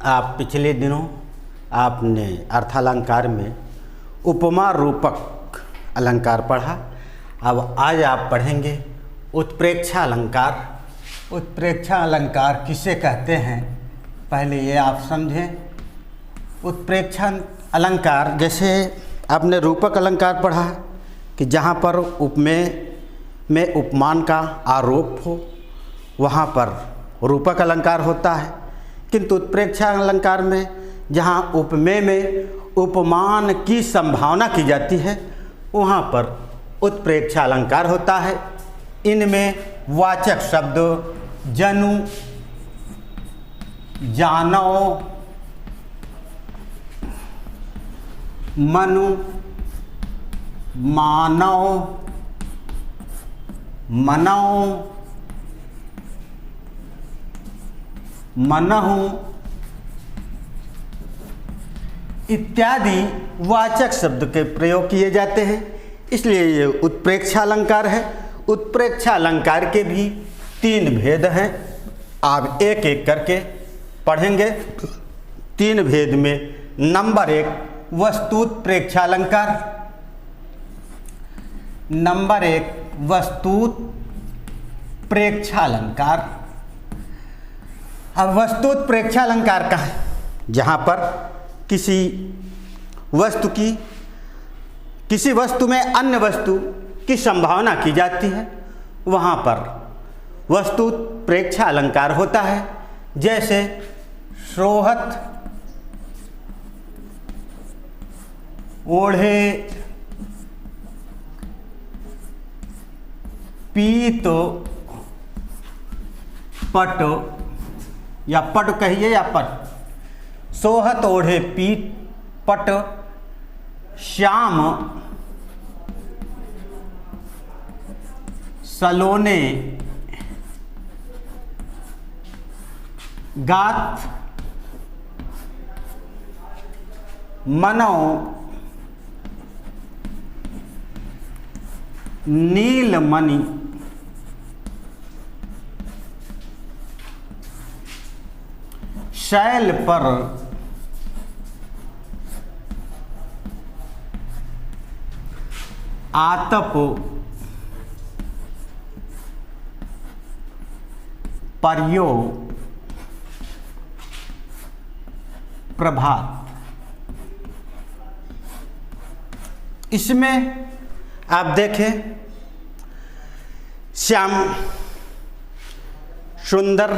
आप पिछले दिनों आपने अर्थालंकार में उपमा रूपक अलंकार पढ़ा। अब आज आप पढ़ेंगे उत्प्रेक्षा अलंकार। उत्प्रेक्षा अलंकार किसे कहते हैं पहले ये आप समझें। उत्प्रेक्षा अलंकार जैसे आपने रूपक अलंकार पढ़ा कि जहाँ पर उपमेय में उपमान का आरोप हो वहाँ पर रूपक अलंकार होता है, किंतु उत्प्रेक्षा अलंकार में जहाँ उपमेय में उपमान की संभावना की जाती है वहाँ पर उत्प्रेक्षा अलंकार होता है। इनमें वाचक शब्द जनु, जानव, मनु, मानव, मनौ, मनहु इत्यादि वाचक शब्द के प्रयोग किए जाते हैं, इसलिए ये उत्प्रेक्षा अलंकार है। उत्प्रेक्षा अलंकार के भी 3 भेद हैं। आप एक एक करके पढ़ेंगे। 3 भेद में नंबर 1 वस्तुत्प्रेक्षा अलंकार। नंबर 1 वस्तुत्प्रेक्षा अलंकार। अब वस्तुत्प्रेक्षा अलंकार का है जहाँ पर किसी वस्तु में अन्य वस्तु की संभावना की जाती है वहाँ पर वस्तुत्प्रेक्षा अलंकार होता है। जैसे सोहत, ओढ़े, पीत, पट या पट कहिए या पट। सोहत, ओढ़े, पीत, पट, श्याम, सलोने, गात, मनौ, नीलमणि, शैल पर, आतप, पर्यो, प्रभात। इसमें आप देखें श्याम सुंदर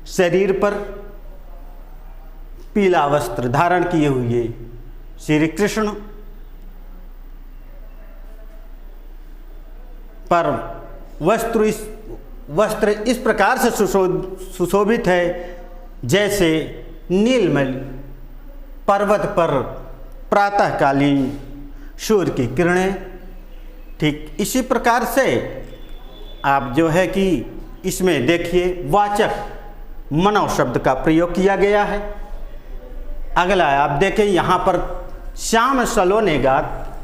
शरीर पर पीला वस्त्र धारण किए हुए श्री कृष्ण पर वस्त्र इस प्रकार से सुशोभित है जैसे नीलमणि पर्वत पर प्रातःकालीन सूर्य की किरणें। ठीक इसी प्रकार से आप जो है कि इसमें देखिए वाचक मनौ शब्द का प्रयोग किया गया है। अगला आप देखें यहाँ पर श्याम सलोने गात,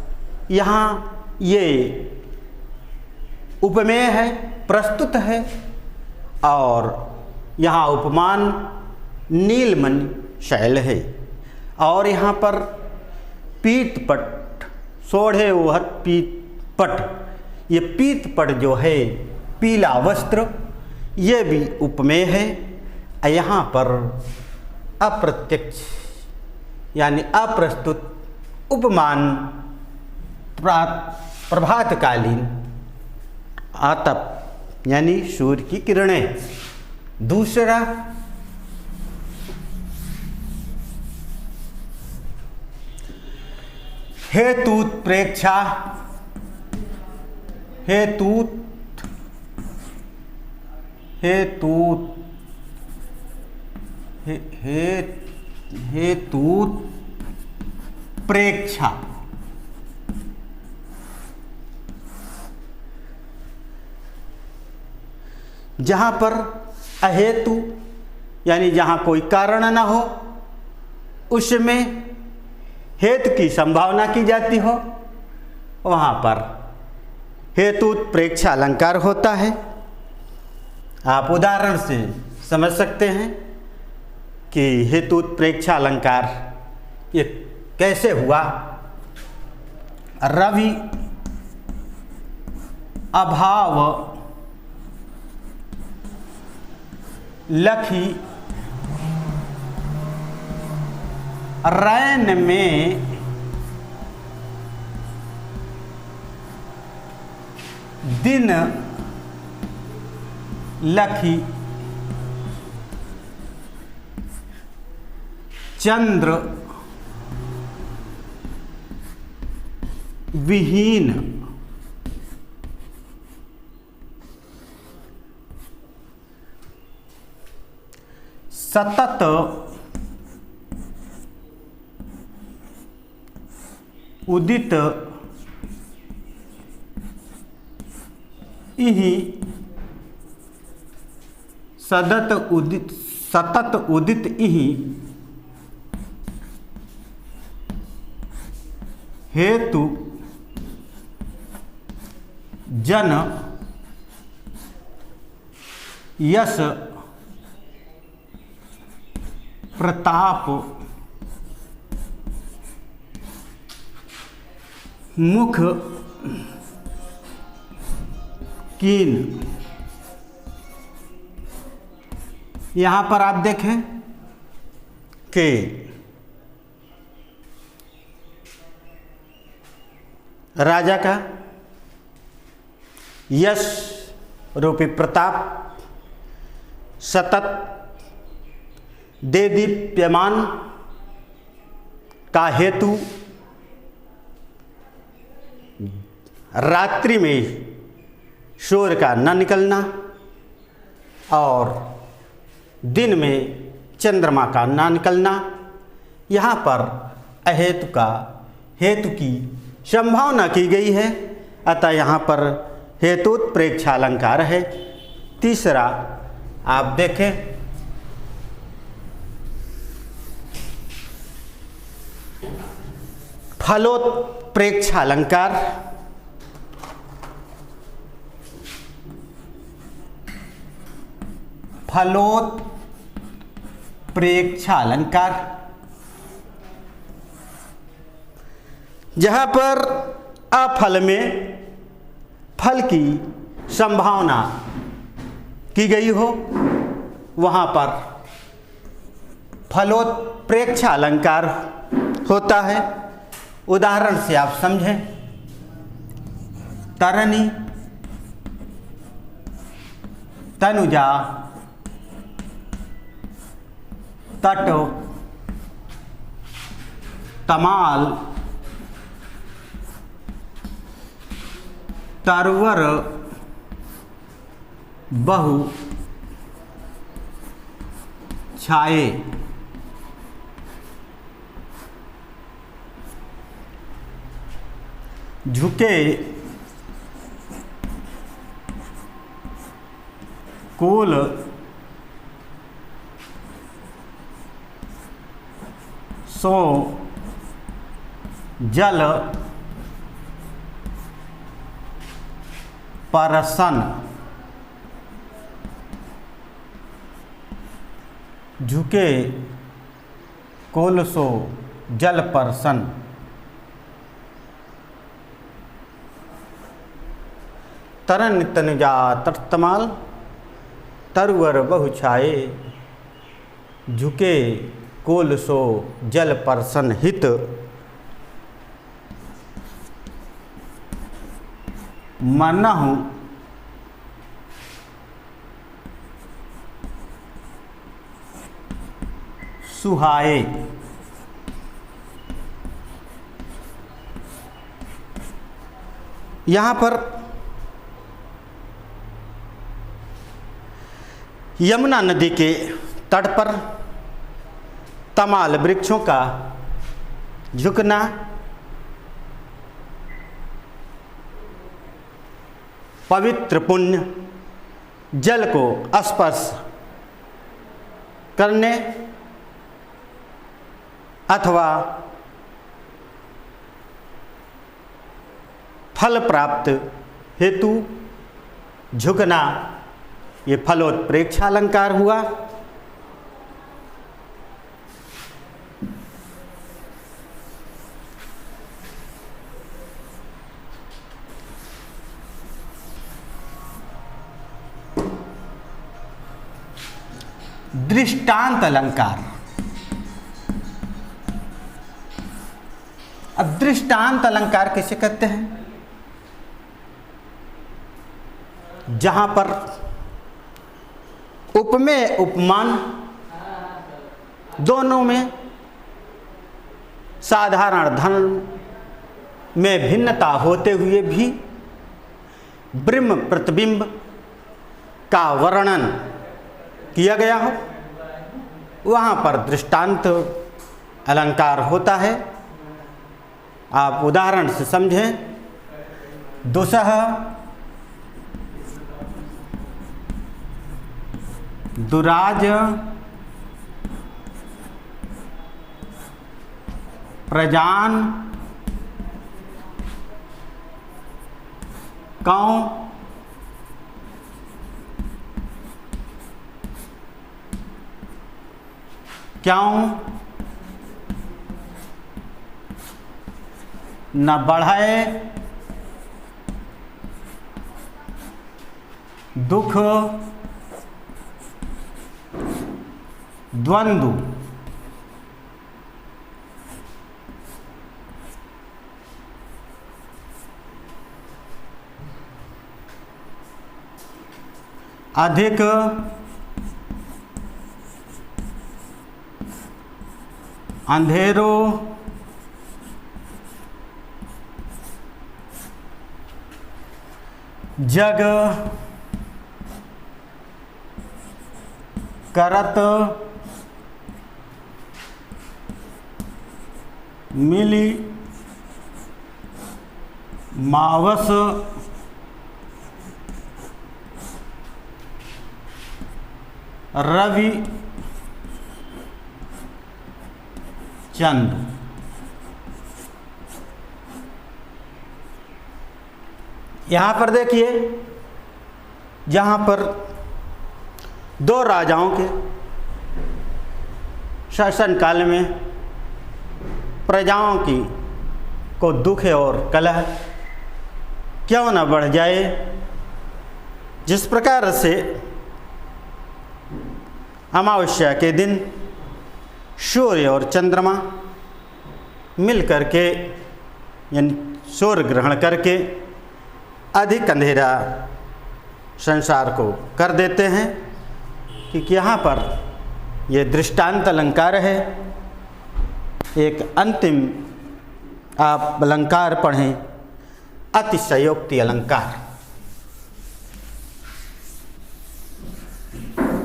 यहाँ ये उपमेय है, प्रस्तुत है, और यहाँ उपमान नीलमणि शैल है। और यहाँ पर पीत पट, सोढ़े ओहत पीत पट, ये पीत पट जो है पीला वस्त्र, ये भी उपमेय है। यहाँ पर अप्रत्यक्ष यानी अप्रस्तुत उपमान प्रभातकालीन आतप यानी सूर्य की किरणें। दूसरा हेतुत्प्रेक्षा, हेतुत्प्रेक्षा। जहाँ पर अहेतु यानी जहाँ कोई कारण न हो उसमें हेतु की संभावना की जाती हो वहाँ पर हेतुत्प्रेक्षा अलंकार होता है। आप उदाहरण से समझ सकते हैं। कि हेतु उत्प्रेक्षा अलंकार ये कैसे हुआ। रवि अभाव लखी रैन में दिन लखी चंद्र विहीन सतत उदित इहि सतत उदित इहि हेतु जन यश प्रताप मुख कीन। यहाँ पर आप देखें कि राजा का यश रूपी प्रताप सतत देदीप्यमान का हेतु रात्रि में सूर्य का न निकलना और दिन में चंद्रमा का न निकलना। यहाँ पर अहेतु का हेतु की संभावना की गई है, अतः यहाँ पर हेतु उत्प्रेक्षा अलंकार है। तीसरा आप देखें फलोत्प्रेक्षा अलंकार। फलोत्प्रेक्षा अलंकार जहाँ पर अफल में फल की संभावना की गई हो, वहाँ पर फलोत्प्रेक्षा अलंकार होता है। उदाहरण से आप समझें, तरनी तनुजा तट तमाल तरवर बहु छाए। झुके कोल सो जल परसन। झुके कोल सो जल परसन। तरन तनुजा तटतमाल तरवर बहु छाए। झुके कोल सो जल परसन हित। मनहु सुहाए। यहाँ पर यमुना नदी के तट पर तमाल वृक्षों का झुकना, पवित्र पुण्य जल को स्पर्श करने अथवा फल प्राप्त हेतु झुकना, ये फलोत्प्रेक्षा अलंकार हुआ। दृष्टांत अलंकार। अब दृष्टांत अलंकार किसे कहते हैं? जहां पर उपमेय उपमान दोनों में साधारण धर्म में भिन्नता होते हुए भी ब्रह्म प्रतिबिंब का वर्णन किया गया हो, वहाँ पर दृष्टांत अलंकार होता है। आप उदाहरण से समझें। दुसह दुराज प्रजान कौ क्यों न बढ़े दुख द्वंद्व अधिक अंधेरो जग करत मिली मावस रवि चंद। यहाँ पर देखिए, जहाँ पर दो राजाओं के शासन काल में प्रजाओं की को दुख और कलह क्यों न बढ़ जाए, जिस प्रकार से अमावस्या के दिन सूर्य और चंद्रमा मिल करके यानी सूर्य ग्रहण करके अधिक अंधेरा संसार को कर देते हैं, कि यहाँ पर ये दृष्टांत अलंकार है। एक अंतिम आप अलंकार पढ़ें, अतिशयोक्ति अलंकार।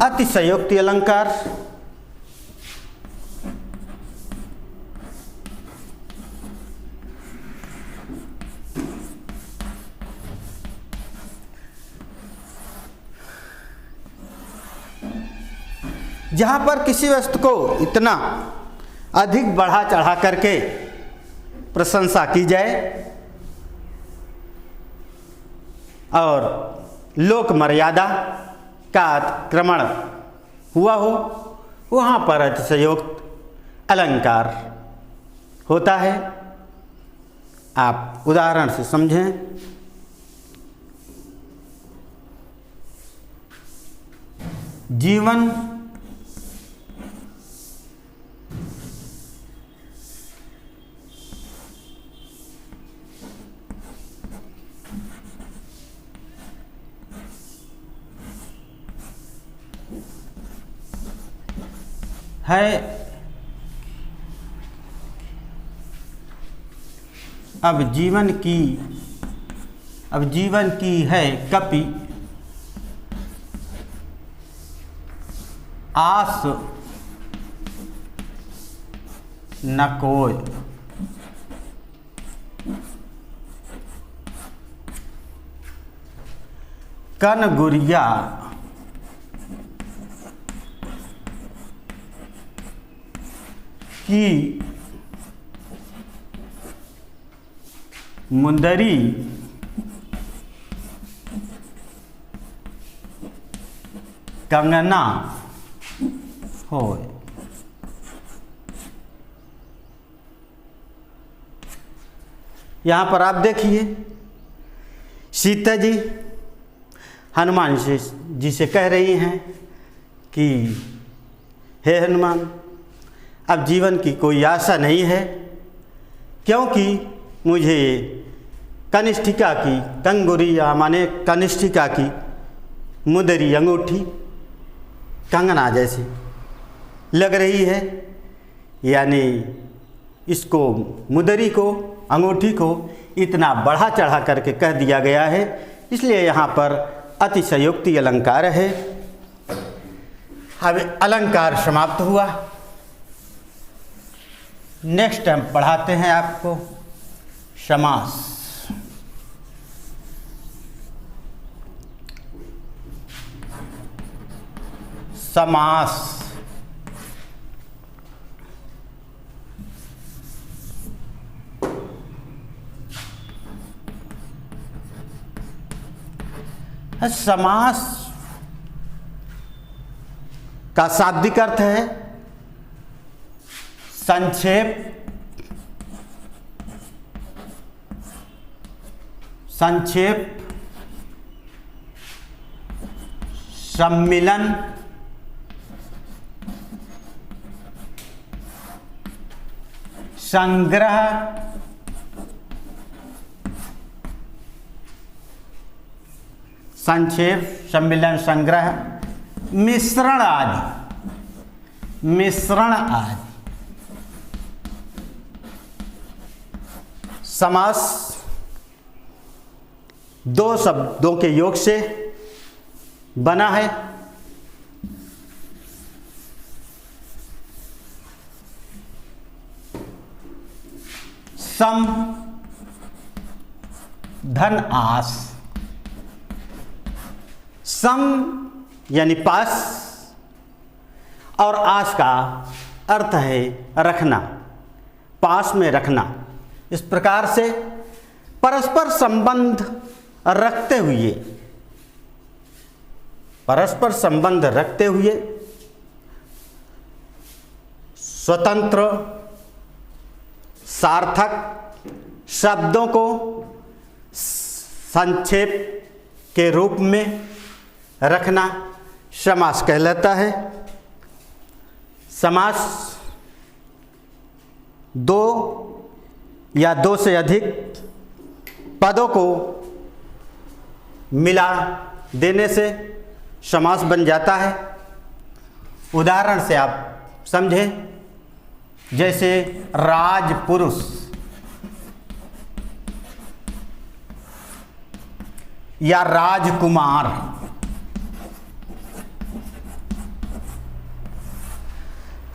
अतिशयोक्ति अलंकार जहाँ पर किसी वस्तु को इतना अधिक बढ़ा चढ़ा करके प्रशंसा की जाए और लोक मर्यादा का अतिक्रमण हुआ हो, वहाँ पर अतिशयोक्त अलंकार होता है। आप उदाहरण से समझें। जीवन है अब जीवन की है कपि आस न कोय। कन गुरिया की मुंदरी कंगना होय। यहाँ पर आप देखिए, सीता जी हनुमान जी से कह रही हैं कि हे हनुमान, अब जीवन की कोई आशा नहीं है, क्योंकि मुझे कनिष्ठिका की कंगुरी या माने कनिष्ठिका की मुदरी अंगूठी कंगना जैसी लग रही है। यानी इसको मुदरी को, अंगूठी को इतना बढ़ा चढ़ा करके कह दिया गया है, इसलिए यहाँ पर अतिशयोक्ति अलंकार है। अब अलंकार समाप्त हुआ। नेक्स्ट हम पढ़ाते हैं आपको समास। समास समास का शाब्दिक अर्थ है संक्षेप, सम्मिलन, संग्रह, संक्षेप, सम्मिलन, संग्रह, मिश्रण आदि। समास दो शब्दों के योग से बना है। सम धन आस। सम यानी पास और आस का अर्थ है रखना, पास में रखना। इस प्रकार से परस्पर संबंध रखते हुए स्वतंत्र सार्थक शब्दों को संक्षेप के रूप में रखना समास कहलाता है। समास दो या दो से अधिक पदों को मिला देने से समास बन जाता है। उदाहरण से आप समझें, जैसे राजपुरुष या राजकुमार।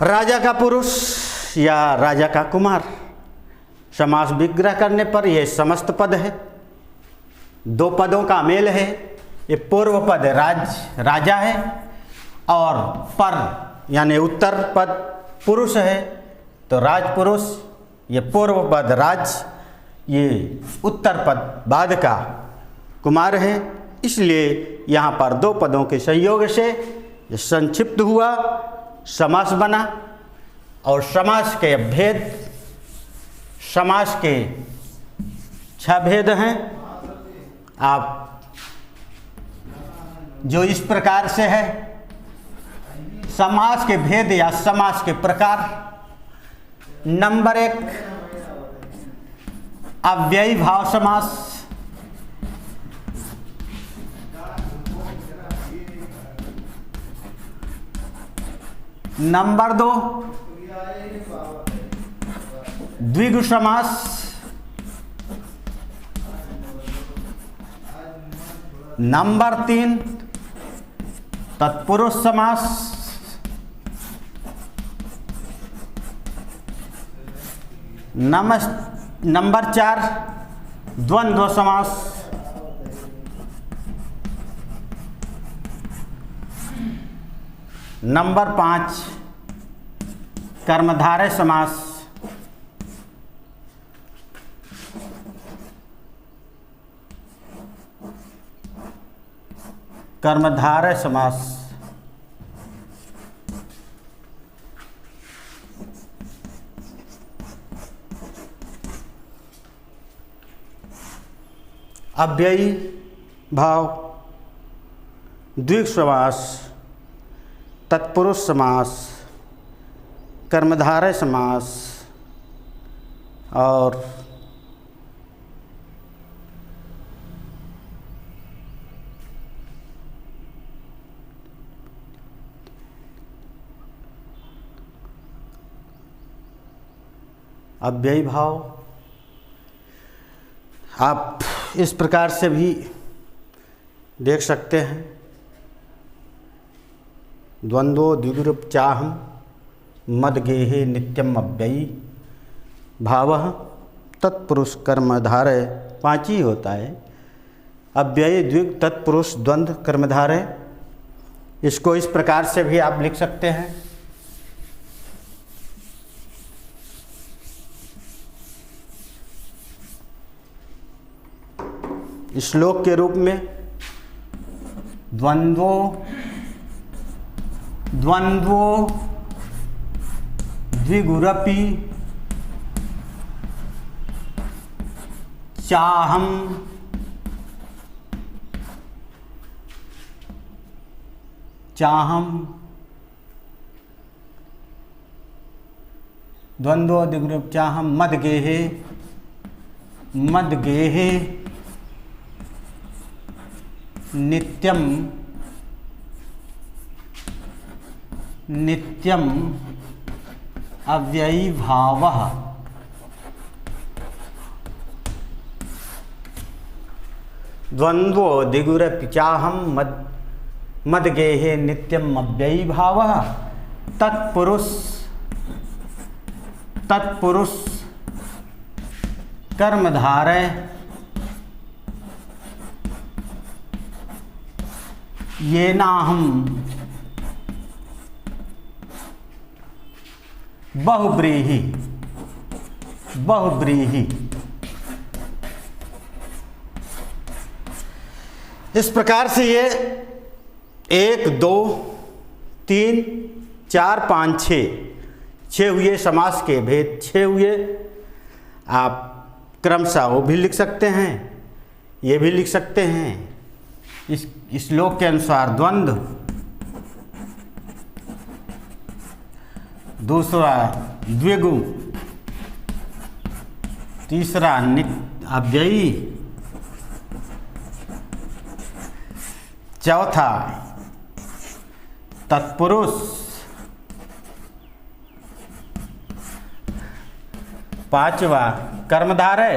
राजा का पुरुष या राजा का कुमार, समास विग्रह करने पर यह समस्त पद है। दो पदों का मेल है। ये पूर्व पद राजा है और पर यानी उत्तर पद पुरुष है, तो राजपुरुष। ये पूर्व पद राज, ये उत्तर पद बाद का कुमार है। इसलिए यहाँ पर दो पदों के संयोग से ये संक्षिप्त हुआ, समास बना। और समास के भेद, समास के 6 भेद हैं। आप जो इस प्रकार से है, समास के भेद या समास के प्रकार। नंबर 1 अव्ययी भाव समास। नंबर 2 द्विगु समास। नंबर 3 तत्पुरुष समास। नंबर 4 द्वंद्व समास। नंबर 5 कर्मधारय समास। कर्मधारय समास। अव्ययी भाव, द्विगु समास, तत्पुरुष समास, कर्मधारय समास और अव्ययी भाव आप इस प्रकार से भी देख सकते हैं। द्वंद्वो द्विगुरुपचाहम मद्गेहे नित्यम अव्ययी भावः तत्पुरुष कर्मधारय 5 ही होता है। अव्ययी द्विग तत्पुरुष द्वंद्व कर्मधारय, इसको इस प्रकार से भी आप लिख सकते हैं। श्लोक के रूप में द्वंद्वो द्विगुरपि चाहम द्वंद्वो द्विगुरपि चाहम मद्गेहे नित्यम अव्ययी भावः द्वंद्वो द्विगुरपि चाहम मद्गेहे नित्यम अव्ययी भावः तत्पुरुष कर्मधारय येनाहं बहुब्रीहि। इस प्रकार से ये 1 2 3 4 5 6 हुए समास के भेद, 6 हुए। आप क्रमशः वो भी लिख सकते हैं, ये भी लिख सकते हैं। इस श्लोक के अनुसार द्वंद्व, दूसरा द्विगु, तीसरा अव्ययी, चौथा तत्पुरुष, पांचवा कर्मधारय,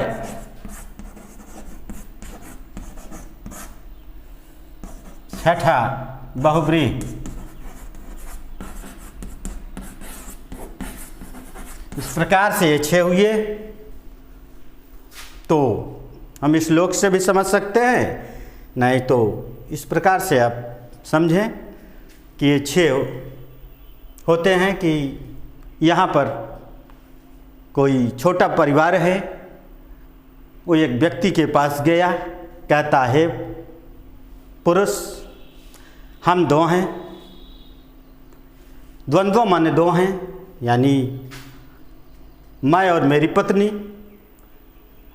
छठा बहुब्रीहि। इस प्रकार से ये 6 हुए। तो हम इस श्लोक से भी समझ सकते हैं, नहीं तो इस प्रकार से आप समझें कि ये 6 होते हैं कि यहाँ पर कोई छोटा परिवार है, वो एक व्यक्ति के पास गया, कहता है पुरुष हम 2 हैं, द्वंद्व माने 2 हैं, यानी मैं और मेरी पत्नी,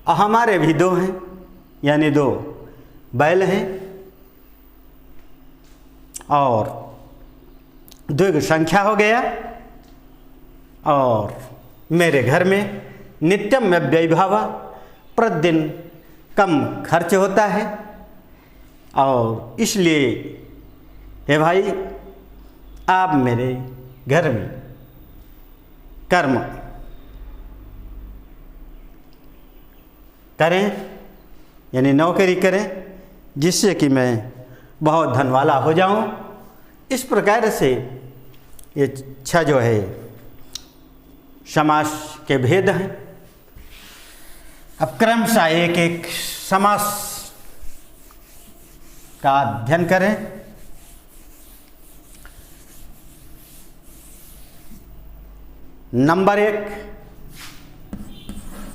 और हमारे भी 2 हैं, यानी 2 बैल हैं, और द्विग संख्या हो गया। और मेरे घर में नित्यम अव्ययी भाव, प्रतिदिन कम खर्च होता है, और इसलिए हे भाई आप मेरे घर में कर्म करें, यानी नौकरी करें, जिससे कि मैं बहुत धन वाला हो जाऊं। इस प्रकार से ये 6 जो है समास के भेद हैं। अब क्रमशः एक एक समास का अध्ययन करें। नंबर 1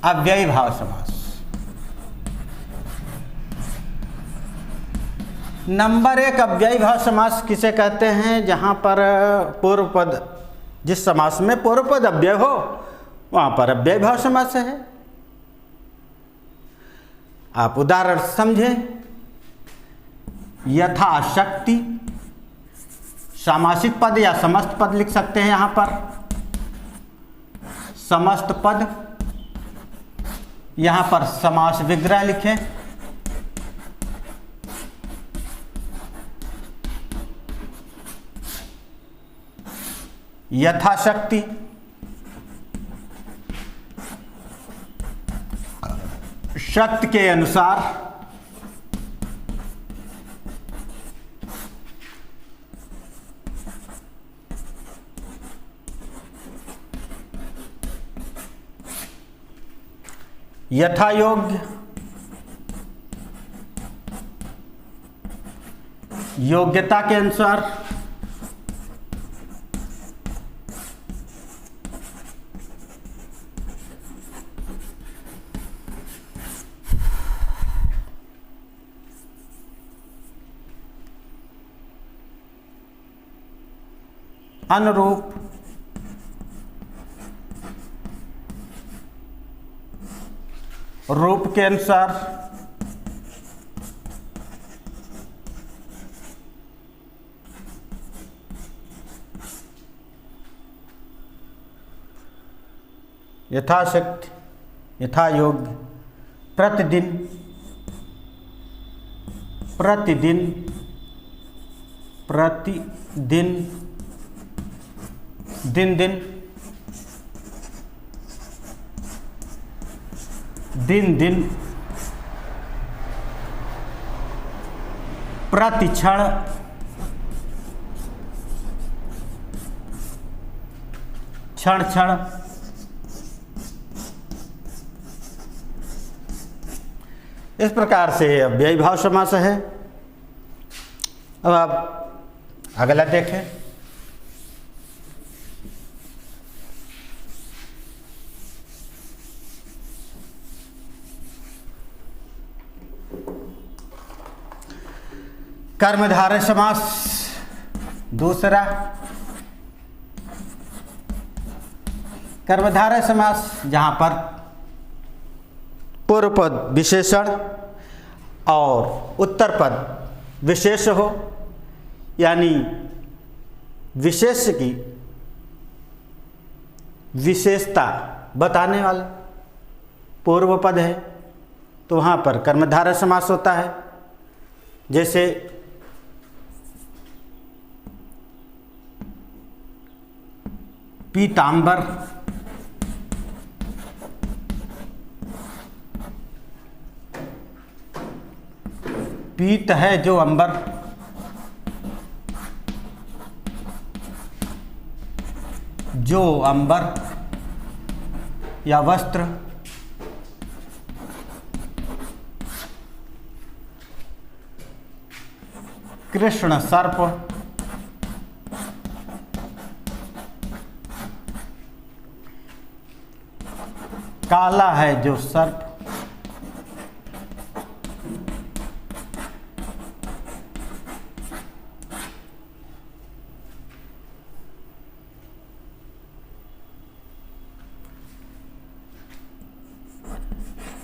अव्ययी भाव समास। नंबर 1 अव्ययी भाव समास किसे कहते हैं? जहाँ पर पूर्व पद, जिस समास में पूर्व पद अव्यय हो वहाँ पर अव्ययी भाव समास है। आप उदाहरण समझें। यथाशक्ति सामासिक पद या समस्त पद लिख सकते हैं यहाँ पर। समस्त पद, यहां पर समास विग्रह लिखें। यथाशक्ति, शक्ति के अनुसार, यथा योग्य, योग्यता के अनुसार, अनुरूप, रूप के अनुसार, यथाशक्ति, यथा योग्य, प्रतिदिन, प्रतिदिन, प्रतिदिन, दिन दिन, दिन दिन, प्रतिक्षण, क्षण क्षण, इस प्रकार से अव्ययी भाव समास है। अब आप अगला देखें। कर्मधारय समास दूसरा। कर्मधारय समास जहां पर पूर्व पद विशेषण और उत्तर पद विशेष हो, यानी विशेष की विशेषता बताने वाला पूर्व पद है, तो वहाँ पर कर्मधारय समास होता है। जैसे पीतांबर, पीत है जो अंबर, जो अंबर या वस्त्र, कृष्ण सर्प, काला है जो सर्प,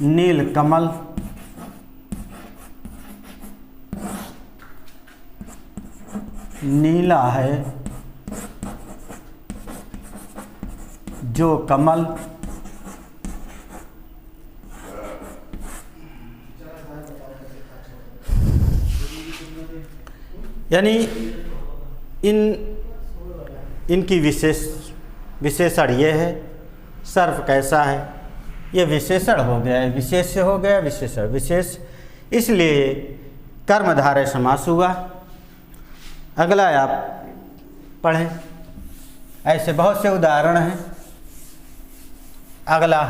नील कमल, नीला है जो कमल, यानी इनकी विशेषण ये है। सर्प कैसा है, ये विशेषण हो गया है, विशेष हो गया विशेषण, विशेष, इसलिए कर्मधारय समास हुआ। अगला आप पढ़ें, ऐसे बहुत से उदाहरण हैं। अगला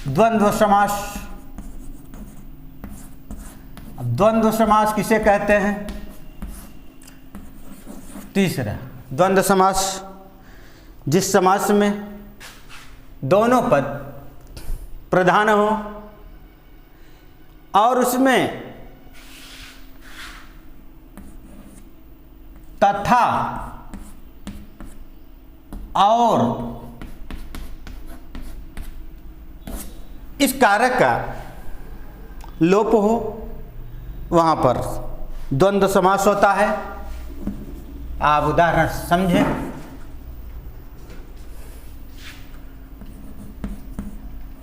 द्वंद्व समास। अब द्वंद्व समास किसे कहते हैं? तीसरा द्वंद्व समास, जिस समास में दोनों पद प्रधान हो और उसमें तथा और इस कारक का लोप हो, वहां पर द्वंद्व समास होता है। आप उदाहरण समझें।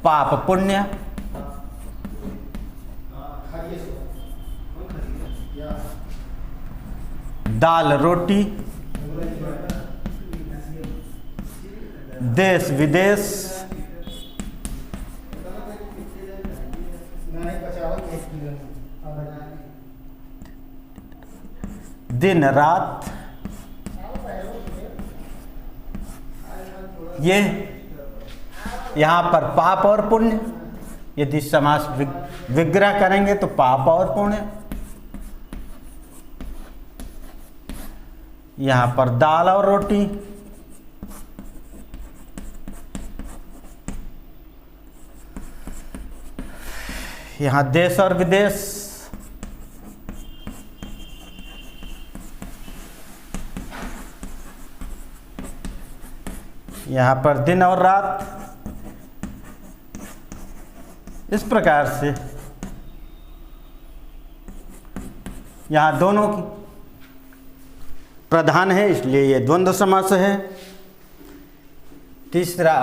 पाप पुण्य, दाल रोटी, देश विदेश, दिन रात, ये यहाँ पर पाप और पुण्य। यदि समास विग्रह करेंगे तो पाप और पुण्य। यहाँ पर दाल और रोटी, यहाँ देश और विदेश, यहाँ पर दिन और रात। इस प्रकार से यहाँ दोनों की प्रधान है, इसलिए ये द्वंद्व समास है। तीसरा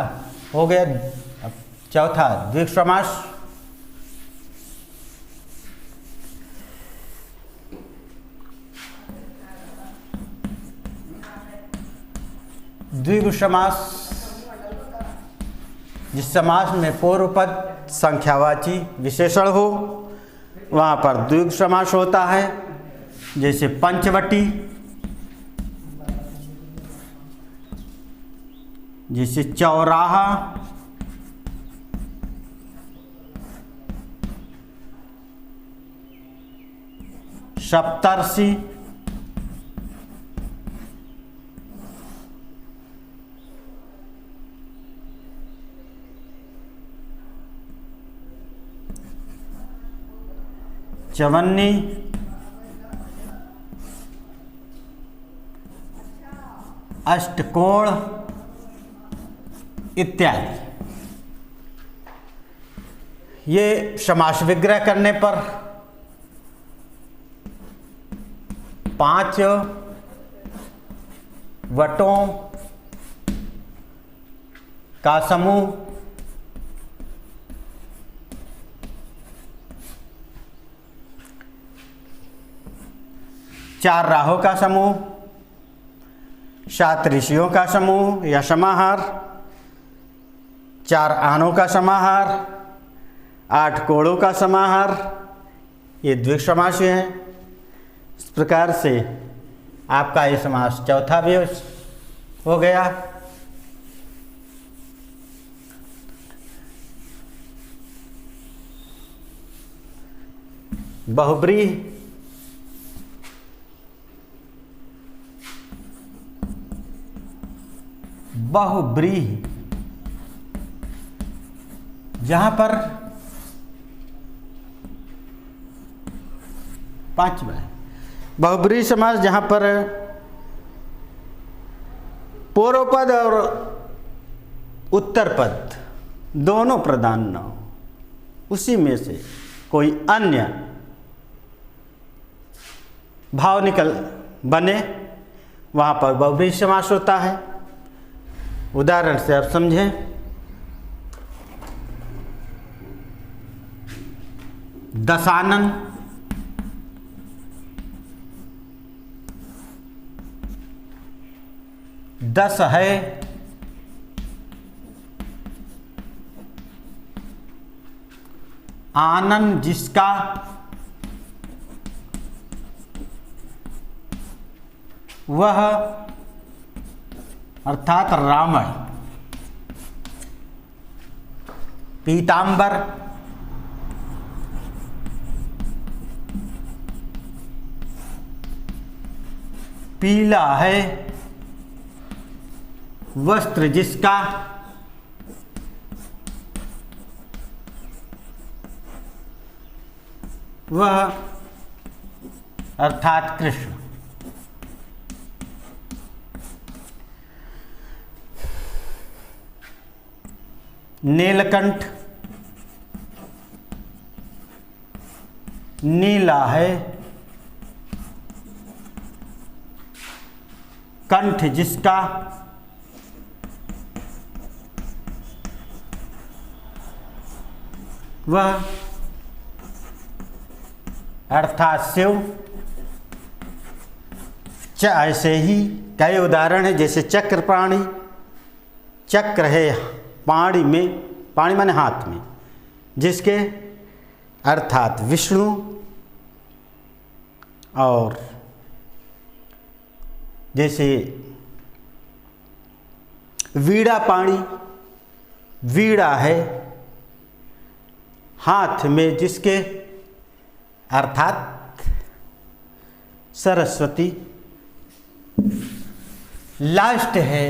हो गया। अब चौथा द्विग समास। द्विगु समास, जिस समास में पूर्व पद संख्यावाची विशेषण हो वहाँ पर द्विगु समास होता है। जैसे पंचवटी, जैसे चौराहा, सप्तर्षि, चवन्नी, अष्टकोण इत्यादि। ये समास विग्रह करने पर 5 वटों का समूह, 4 राहों का समूह, 7 ऋषियों का समूह या समाहार, 4 आनों का समाहार, 8 कोड़ों का समाहार, ये द्विग समास हैं। इस प्रकार से आपका ये समास चौथा भी हो गया। बहुब्रीहि, बहुब्रीहि जहां पर 5वां है। बहुब्रीहि समास जहां पर पूर्व पद और उत्तर पद दोनों प्रधान न हो, उसी में से कोई अन्य भाव निकल बने, वहां पर बहुब्रीहि समास होता है। उदाहरण से आप समझें। दशानन, दस है, आनन जिसका, वह अर्थात रावण, पीतांबर, पीला है, वस्त्र जिसका, वह अर्थात कृष्ण। नीलकंठ, नीला है, कंठ जिसका वह अर्थात शिव। ऐसे ही कई उदाहरण है, जैसे चक्र प्राणी, चक्र है पाणी में, पाणी माने हाथ में, जिसके अर्थात विष्णु। और जैसे वीणा पाणी, वीणा है हाथ में, जिसके अर्थात सरस्वती। लास्ट है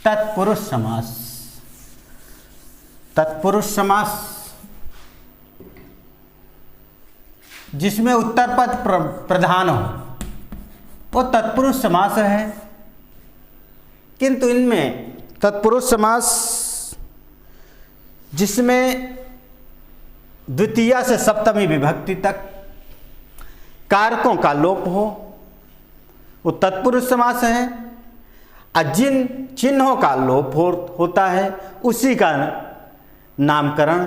तत्पुरुष समास। तत्पुरुष समास जिसमें उत्तर पद प्रधान हो, वो तत्पुरुष समास है। किंतु इनमें तत्पुरुष समास जिसमें द्वितीया से सप्तमी विभक्ति तक कारकों का लोप हो, वो तत्पुरुष समास है। और जिन चिन्हों का लोप होता है उसी का नामकरण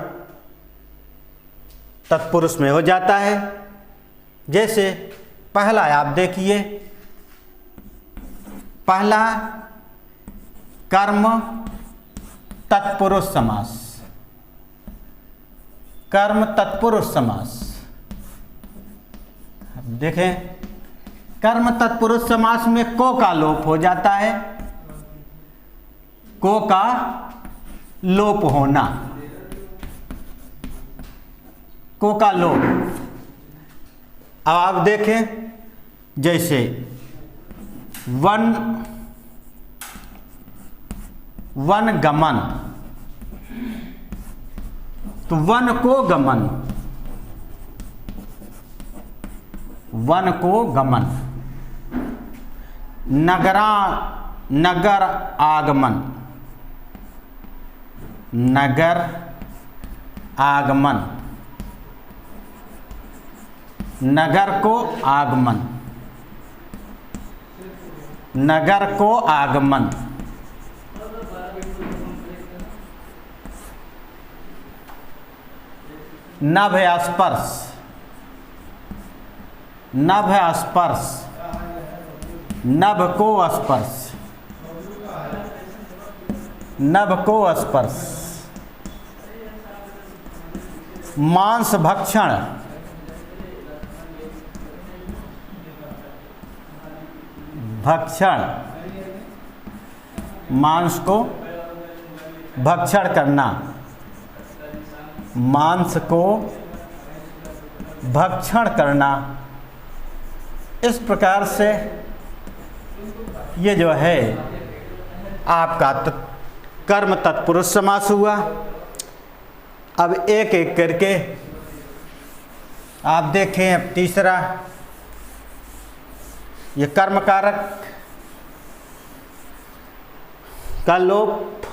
तत्पुरुष में हो जाता है। जैसे पहला आप देखिए, पहला कर्म तत्पुरुष समास। कर्म तत्पुरुष समास देखें, कर्म तत्पुरुष समास में को का लोप हो जाता है। को का लोप होना, को का लोप। अब आप देखें, जैसे वन गमन, तो वन को गमन, वन को गमन। नगर आगमन, नगर आगमन, नगर को आगमन, नगर को आगमन। नभ स्पर्श, नभ स्पर्श, नभ को स्पर्श, नभ को स्पर्श। मांस भक्षण, भक्षण, मांस को भक्षण करना, मांस को भक्षण करना। इस प्रकार से ये जो है आपका कर्म तत्पुरुष समास हुआ। अब एक एक करके आप देखें। अब तीसरा ये कर्म कारक का लोप।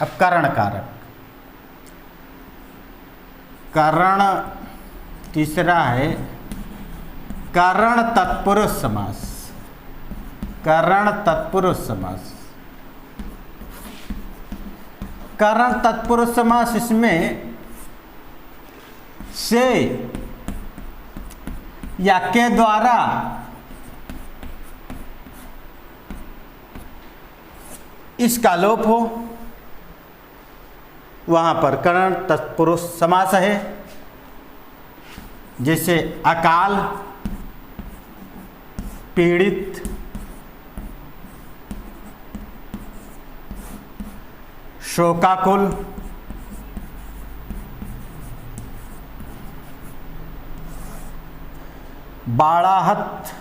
अब करण कारक, करण तीसरा है करण तत्पुरुष समास, करण तत्पुरुष समास। करण तत्पुरुष समास, इसमें से या के द्वारा इसका लोप हो, वहां पर करण तत्पुरुष समास है। जैसे अकाल, पीड़ित, शोकाकुल, बाड़ाहत,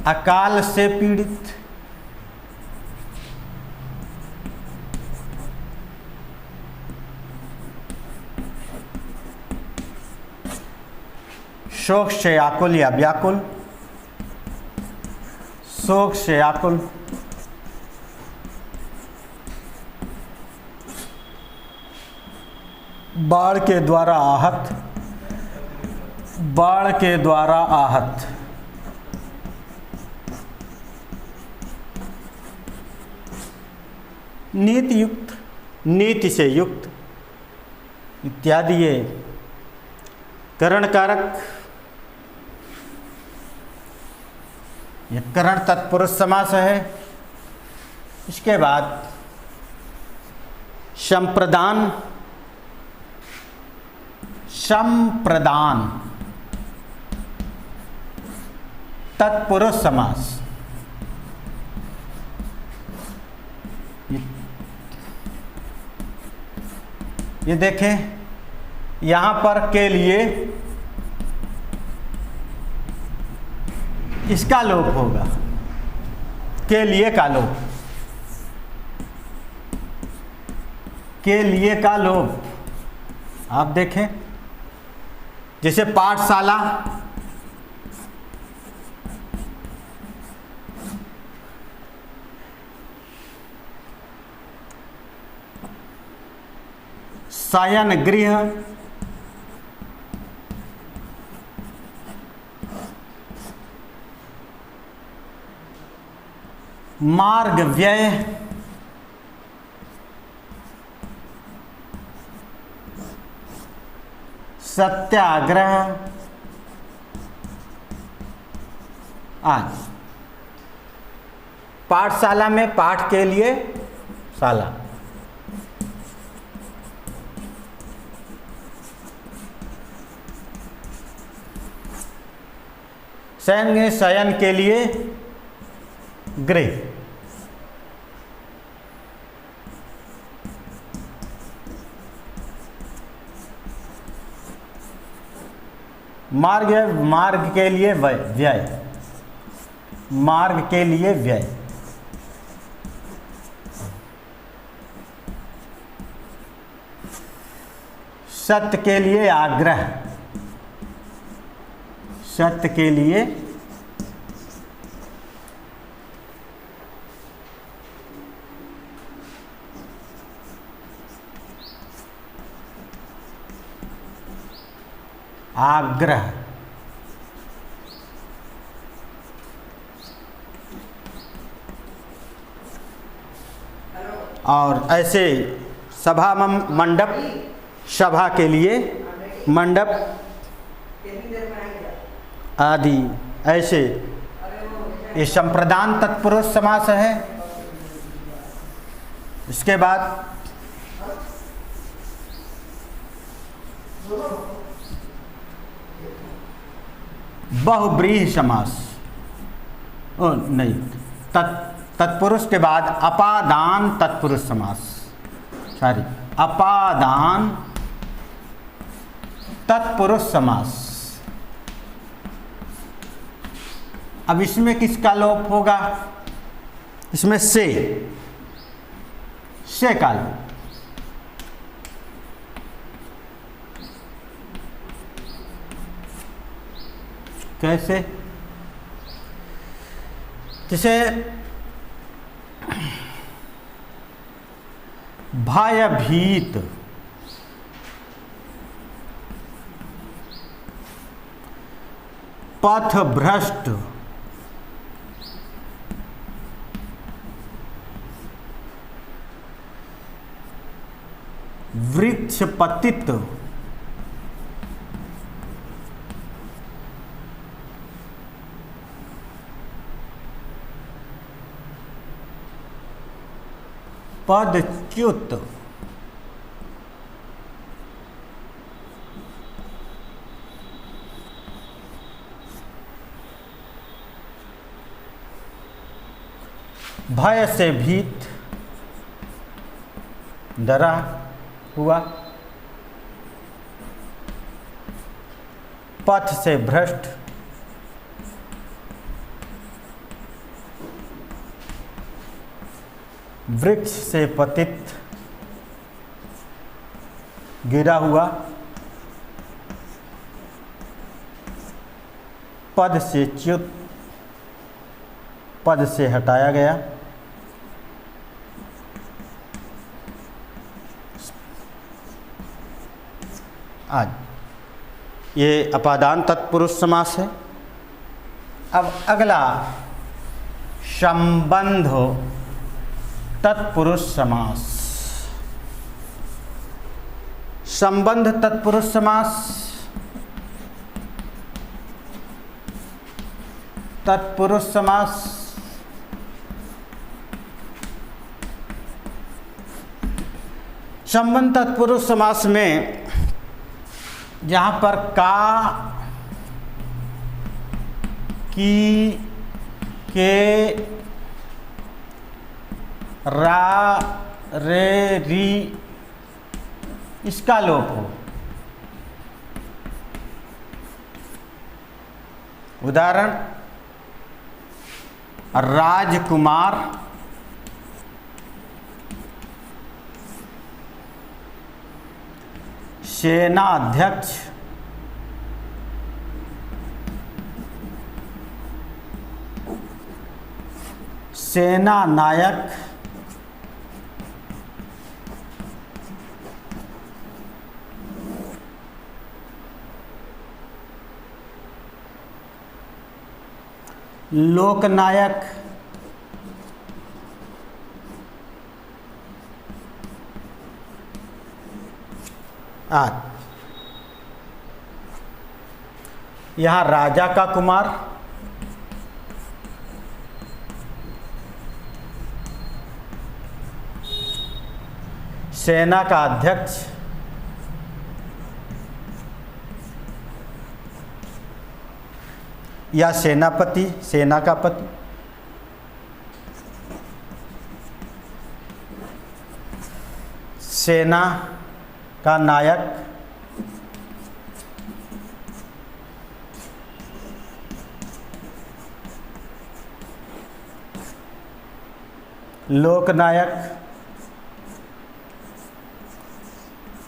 अकाल से पीड़ित, शोक से आकुल या व्याकुल, शोक से आकुल, बाढ़ के द्वारा आहत, बाढ़ के द्वारा आहत। नीति युक्त, नीति से युक्त इत्यादि ये करण कारक, ये करण तत्पुरुष समास है। इसके बाद संप्रदान, संप्रदान तत्पुरुष समास। ये देखें, यहां पर के लिए इसका लोप होगा, के लिए का लोप, के लिए का लोप। आप देखें, जैसे पाठशाला, शयन गृह, मार्ग व्यय, सत्याग्रह आदि। पाठशाला में पाठ के लिए शाला, शयन में शयन के लिए गृह, मार्ग, मार्ग के लिए व्यय, मार्ग के लिए व्यय। सत्य के लिए आग्रह, सत्य के लिए आग्रह। और ऐसे सभा मंडप, सभा के लिए मंडप आदि, ऐसे ये संप्रदान तत्पुरुष समास है। इसके बाद बहुव्रीहि समास, नहीं, तत्पुरुष के बाद अपादान तत्पुरुष समास, सॉरी, अपादान तत्पुरुष समास। अब इसमें किसका लोप होगा? इसमें से का लोप। कैसे? जैसे भयभीत, पथभ्रष्ट, वृक्ष पतित, पदच्युत, भय से भीत, डरा हुआ, पथ से भ्रष्ट, वृक्ष से पतित, गिरा हुआ, पद से च्युत, पद से हटाया गया, आज ये अपादान तत्पुरुष समास है। अब अगला संबंध तत्पुरुष समास। संबंध तत्पुरुष समास, तत्पुरुष समास संबंध तत्पुरुष समास में जहाँ पर का, की, के, रा, रे, री इसका लोप हो। उदाहरण राजकुमार, सेनाध्यक्ष, सेना नायक, लोकनायक, आदि। यहाँ राजा का कुमार, सेना का अध्यक्ष, या सेनापति, सेना का पति, सेना का नायक, लोकनायक,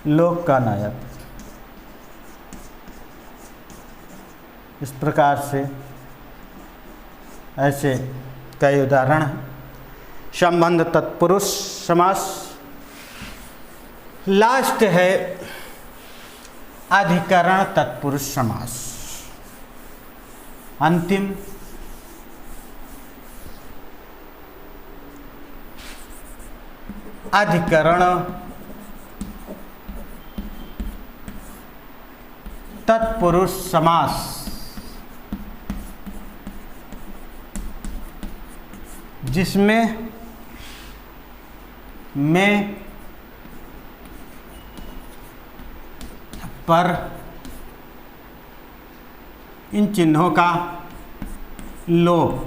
लोक का नायक। इस प्रकार से ऐसे कई उदाहरण हैं। संबंध तत्पुरुष समास। लास्ट है अधिकरण तत्पुरुष समास, अंतिम। अधिकरण तत्पुरुष समास जिसमें में, पर इन चिन्हों का लोप।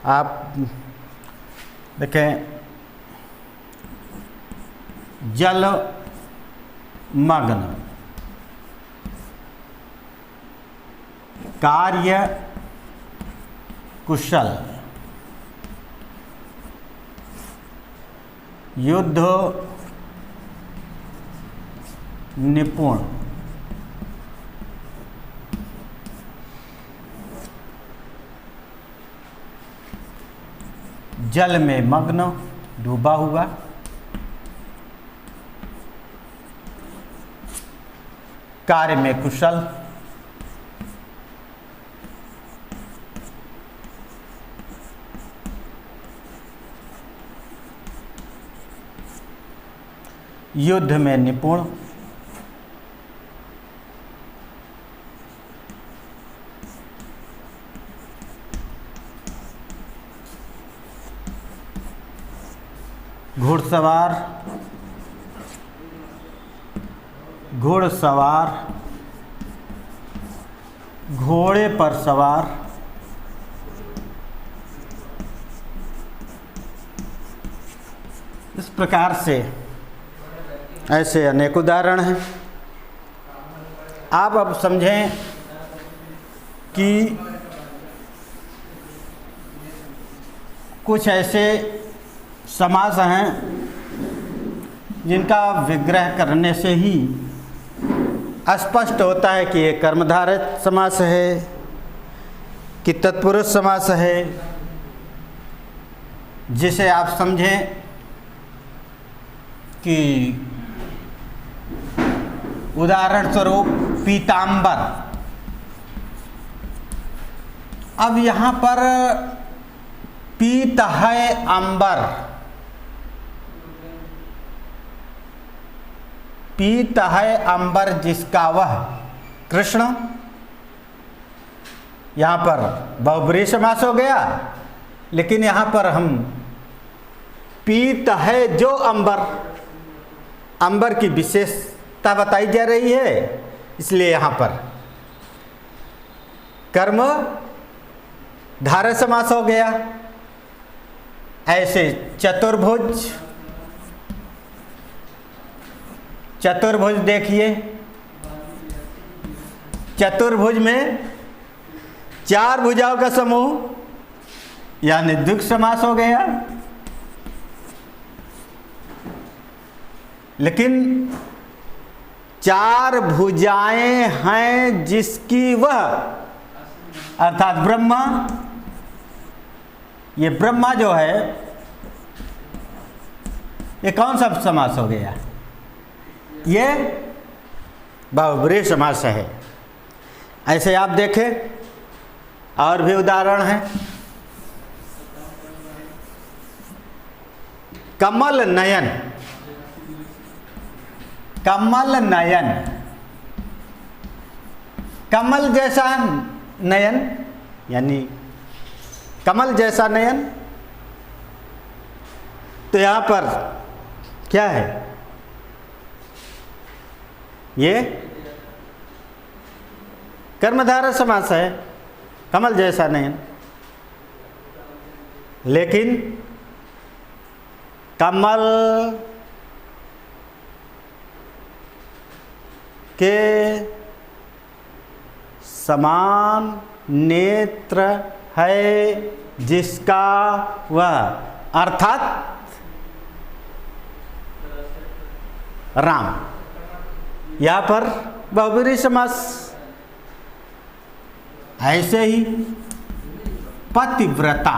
आप देखें, जल मग्न, कार्य कुशल, युद्ध निपुण, जल में मग्न डूबा हुआ, कार्य में कुशल, युद्ध में निपुण, घुड़सवार, घुड़सवार, घोड़े पर सवार, इस प्रकार से ऐसे अनेक उदाहरण हैं। आप अब समझें कि कुछ ऐसे समास हैं जिनका विग्रह करने से ही स्पष्ट होता है कि ये कर्मधारय समास है कि तत्पुरुष समास है, जिसे आप समझें कि उदाहरण स्वरूप पीतांबर। अब यहाँ पर पीत है अंबर, पीत है अंबर जिसका वह कृष्ण। यहाँ पर बहुब्रीहि समास हो गया, लेकिन यहाँ पर हम पीत है जो अंबर, अंबर की विशेषता बताई जा रही है, इसलिए यहाँ पर कर्म धारय समास हो गया। ऐसे चतुर्भुज, चतुर्भुज देखिए, चतुर्भुज में 4 भुजाओं का समूह यानी द्विगु समास हो गया। लेकिन 4 भुजाएं हैं जिसकी वह, अर्थात ब्रह्मा, ये ब्रह्मा जो है ये कौन सा समास हो गया? ये बहुब्रीहि समास है। ऐसे आप देखें और भी उदाहरण हैं। कमल नयन, कमल नयन, कमल जैसा नयन यानी कमल जैसा नयन। तो यहाँ पर क्या है? ये कर्मधारय समास है, कमल जैसा नयन। लेकिन कमल के समान नेत्र है जिसका वह, अर्थात राम। यहाँ पर बहुब्रीहि समास। ऐसे ही पतिव्रता,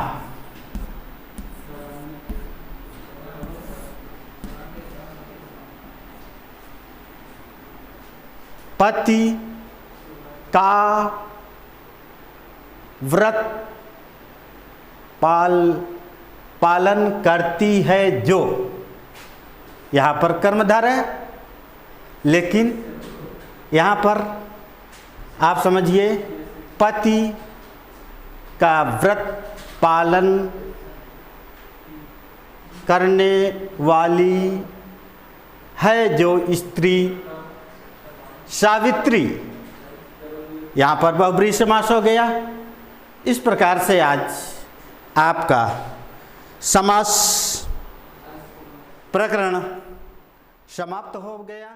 पति का व्रत पालन करती है जो, यहाँ पर कर्मधारय है, लेकिन यहाँ पर आप समझिए पति का व्रत पालन करने वाली है जो स्त्री सावित्री। यहाँ पर बहुब्रीहि समास हो गया। इस प्रकार से आज आपका समास प्रकरण समाप्त हो गया।